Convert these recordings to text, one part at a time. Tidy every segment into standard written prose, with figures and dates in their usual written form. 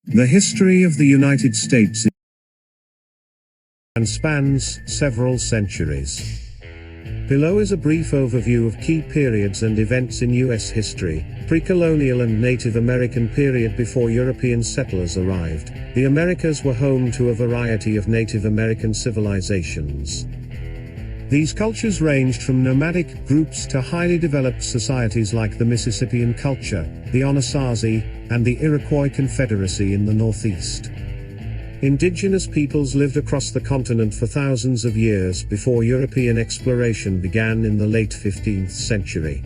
The history of the United States and spans several centuries. Below is a brief overview of key periods and events in U.S. history: pre-colonial and Native American period before European settlers arrived. The Americas were home to a variety of Native American civilizations. These cultures ranged from nomadic groups to highly developed societies like the Mississippian culture, the Anasazi, and the Iroquois Confederacy in the Northeast. Indigenous peoples lived across the continent for thousands of years before European exploration began in the late 15th century.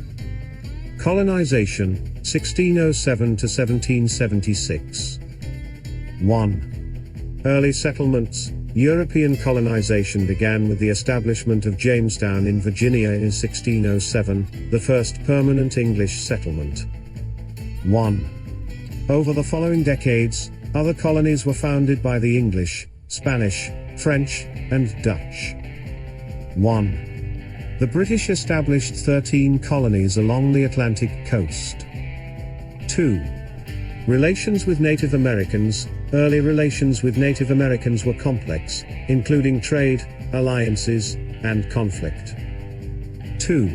Colonization, 1607 to 1776. 1. Early settlements. European colonization began with the establishment of Jamestown in Virginia in 1607, the first permanent English settlement. 1. Over the following decades, other colonies were founded by the English, Spanish, French, and Dutch. 1. The British established 13 colonies along the Atlantic coast. 2. Relations with Native Americans. Early relations with Native Americans were complex, including trade, alliances, and conflict. 2.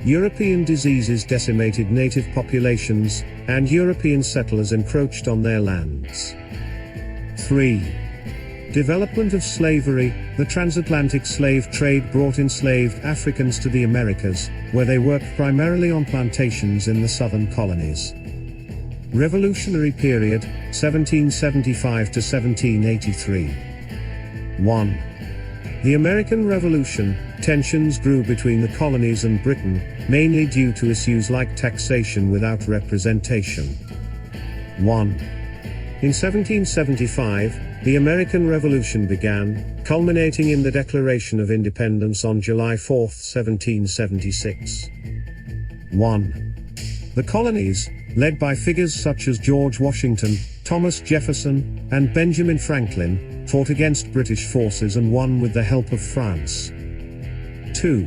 European diseases decimated native populations, and European settlers encroached on their lands. 3. Development of slavery. The transatlantic slave trade brought enslaved Africans to the Americas, where they worked primarily on plantations in the southern colonies. Revolutionary period, 1775 to 1783. 1. The American Revolution. Tensions grew between the colonies and Britain, mainly due to issues like taxation without representation. 1. In 1775, the American Revolution began, culminating in the Declaration of Independence on July 4, 1776. 1. The colonies, led by figures such as George Washington, Thomas Jefferson, and Benjamin Franklin, fought against British forces and won with the help of France. 2.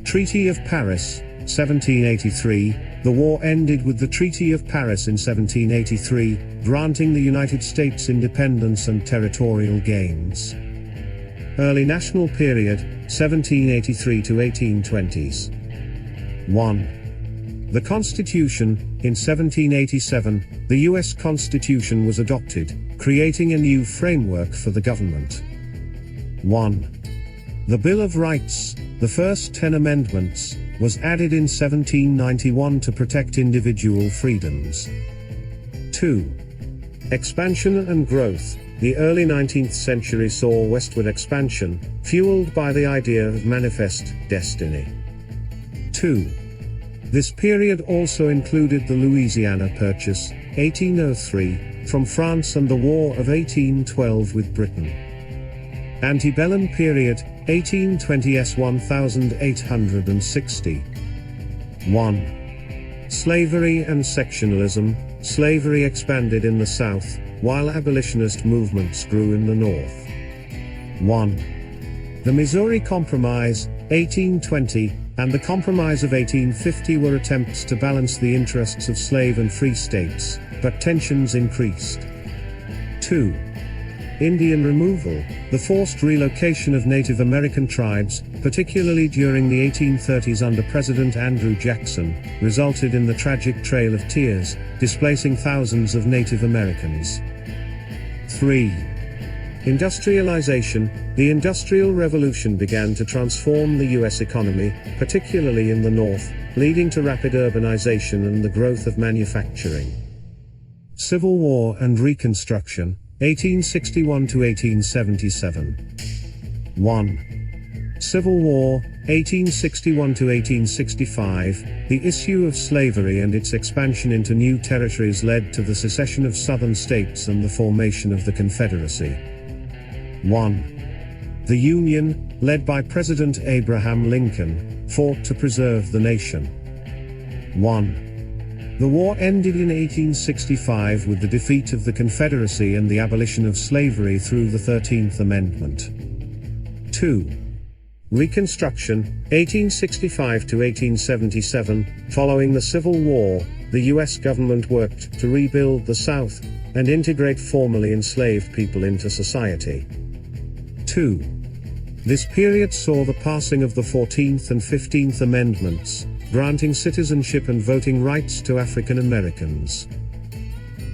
Treaty of Paris, 1783. The war ended with the Treaty of Paris in 1783, granting the United States independence and territorial gains. Early national period, 1783 to 1820s. 1. The Constitution. In 1787, the U.S. Constitution was adopted, creating a new framework for the government. 1. The Bill of Rights. The first 10 amendments was added in 1791 to protect individual freedoms. 2. Expansion and growth. The early 19th century saw westward expansion, fueled by the idea of manifest destiny. 2. This period also included the Louisiana Purchase, 1803, from France and the War of 1812 with Britain. Antebellum period, 1820s 1860. 1. Slavery and sectionalism. Slavery expanded in the South, while abolitionist movements grew in the North. 1. The Missouri Compromise, 1820, and the Compromise of 1850 were attempts to balance the interests of slave and free states, but tensions increased. 2. Indian removal. The forced relocation of Native American tribes, particularly during the 1830s under President Andrew Jackson, resulted in the tragic Trail of Tears, displacing thousands of Native Americans. 3. Industrialization. The Industrial Revolution began to transform the U.S. economy, particularly in the North, leading to rapid urbanization and the growth of manufacturing. Civil War and Reconstruction, 1861 to 1877. 1. Civil War, 1861 to 1865. The issue of slavery and its expansion into new territories led to the secession of Southern states and the formation of the Confederacy. 1. The Union, led by President Abraham Lincoln, fought to preserve the nation. 1. The war ended in 1865 with the defeat of the Confederacy and the abolition of slavery through the 13th Amendment. 2. Reconstruction, 1865 to 1877. Following the Civil War, the U.S. government worked to rebuild the South, and integrate formerly enslaved people into society. 2. This period saw the passing of the 14th and 15th Amendments, granting citizenship and voting rights to African Americans.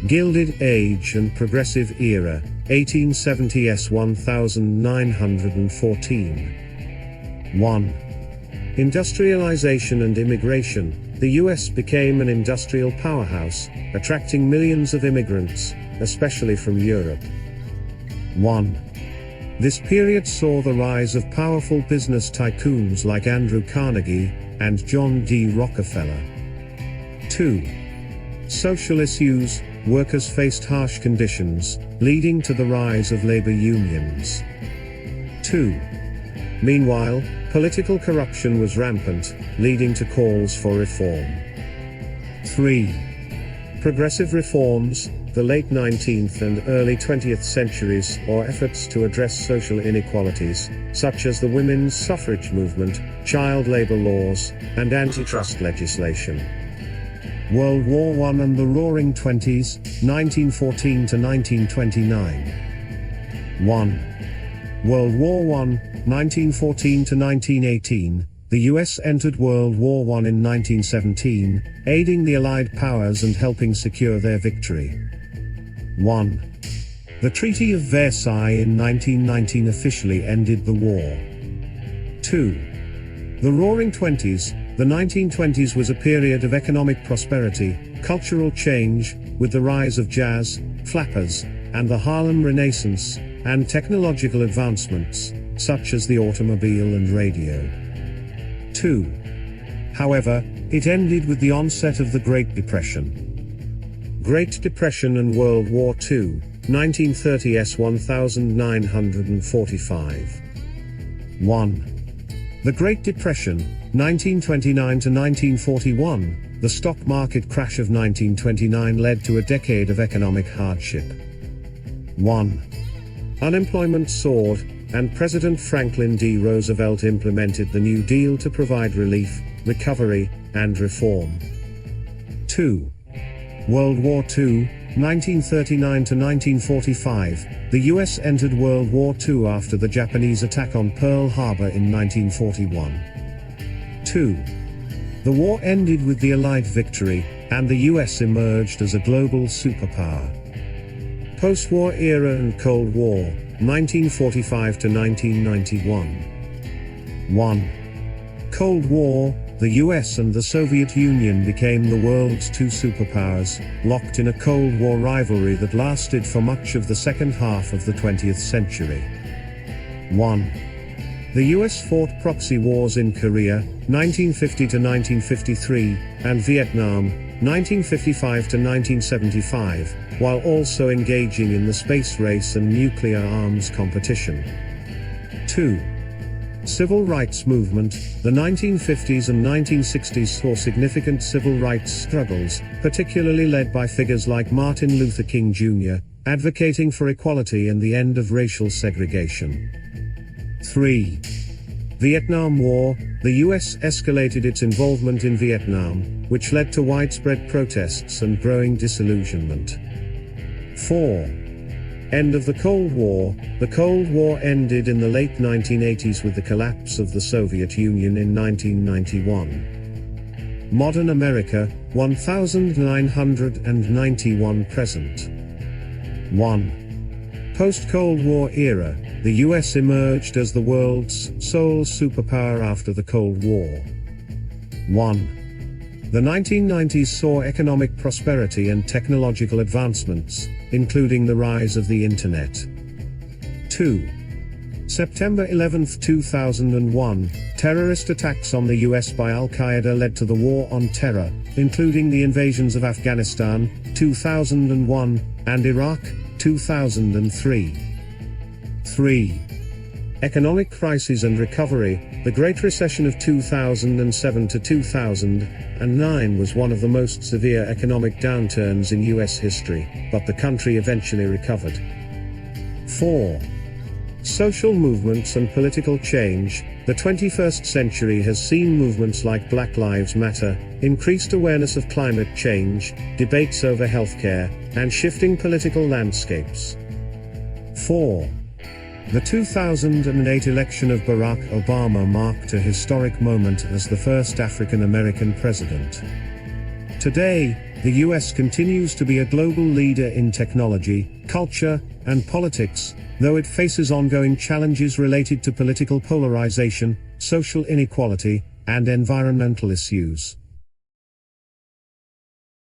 Gilded Age and Progressive Era, 1870s 1914. 1. Industrialization and immigration. The US became an industrial powerhouse, attracting millions of immigrants, especially from Europe. 1. This period saw the rise of powerful business tycoons like Andrew Carnegie and John D. Rockefeller. 2. Social issues. Workers faced harsh conditions, leading to the rise of labor unions. 2. Meanwhile, political corruption was rampant, leading to calls for reform. 3. Progressive reforms. The late 19th and early 20th centuries saw efforts to address social inequalities, such as the women's suffrage movement, child labor laws, and antitrust legislation. World War I and the Roaring Twenties, 1914 to 1929. 1. World War I, 1914 to 1918. The US entered World War I in 1917, aiding the Allied powers and helping secure their victory. 1. The Treaty of Versailles in 1919 officially ended the war. 2. The Roaring Twenties. The 1920s was a period of economic prosperity, cultural change, with the rise of jazz, flappers, and the Harlem Renaissance, and technological advancements, such as the automobile and radio. 2. However, it ended with the onset of the Great Depression. Great Depression and World War II, 1930s 1945. 1. The Great Depression, 1929 to 1941, the stock market crash of 1929 led to a decade of economic hardship. 1. Unemployment soared, and President Franklin D. Roosevelt implemented the New Deal to provide relief, recovery, and reform. 2. World War II, 1939 to 1945, the US entered World War II after the Japanese attack on Pearl Harbor in 1941. 2. The war ended with the Allied victory, and the US emerged as a global superpower. Post-war era and Cold War, 1945 to 1991. 1. Cold War. The US and the Soviet Union became the world's two superpowers, locked in a Cold War rivalry that lasted for much of the second half of the 20th century. 1. The US fought proxy wars in Korea, 1950 to 1953, and Vietnam, 1955 to 1975, while also engaging in the space race and nuclear arms competition. 2. Civil rights movement. The 1950s and 1960s saw significant civil rights struggles, particularly led by figures like Martin Luther King Jr., advocating for equality and the end of racial segregation. 3. Vietnam War. The US escalated its involvement in Vietnam, which led to widespread protests and growing disillusionment. 4. End of the Cold War. The Cold War ended in the late 1980s with the collapse of the Soviet Union in 1991. Modern America, 1991 present. 1. Post-Cold War era. The US emerged as the world's sole superpower after the Cold War. 1. The 1990s saw economic prosperity and technological advancements, including the rise of the Internet. 2. September 11, 2001, terrorist attacks on the US by Al-Qaeda led to the War on Terror, including the invasions of Afghanistan, 2001, and Iraq, 2003. 3. Economic crises and recovery. The Great Recession of 2007 to 2009 was one of the most severe economic downturns in US history, but the country eventually recovered. 4. Social movements and political change. The 21st century has seen movements like Black Lives Matter, increased awareness of climate change, debates over healthcare, and shifting political landscapes. 4. The 2008 election of Barack Obama marked a historic moment as the first African American president. Today, the US continues to be a global leader in technology, culture, and politics, though it faces ongoing challenges related to political polarization, social inequality, and environmental issues.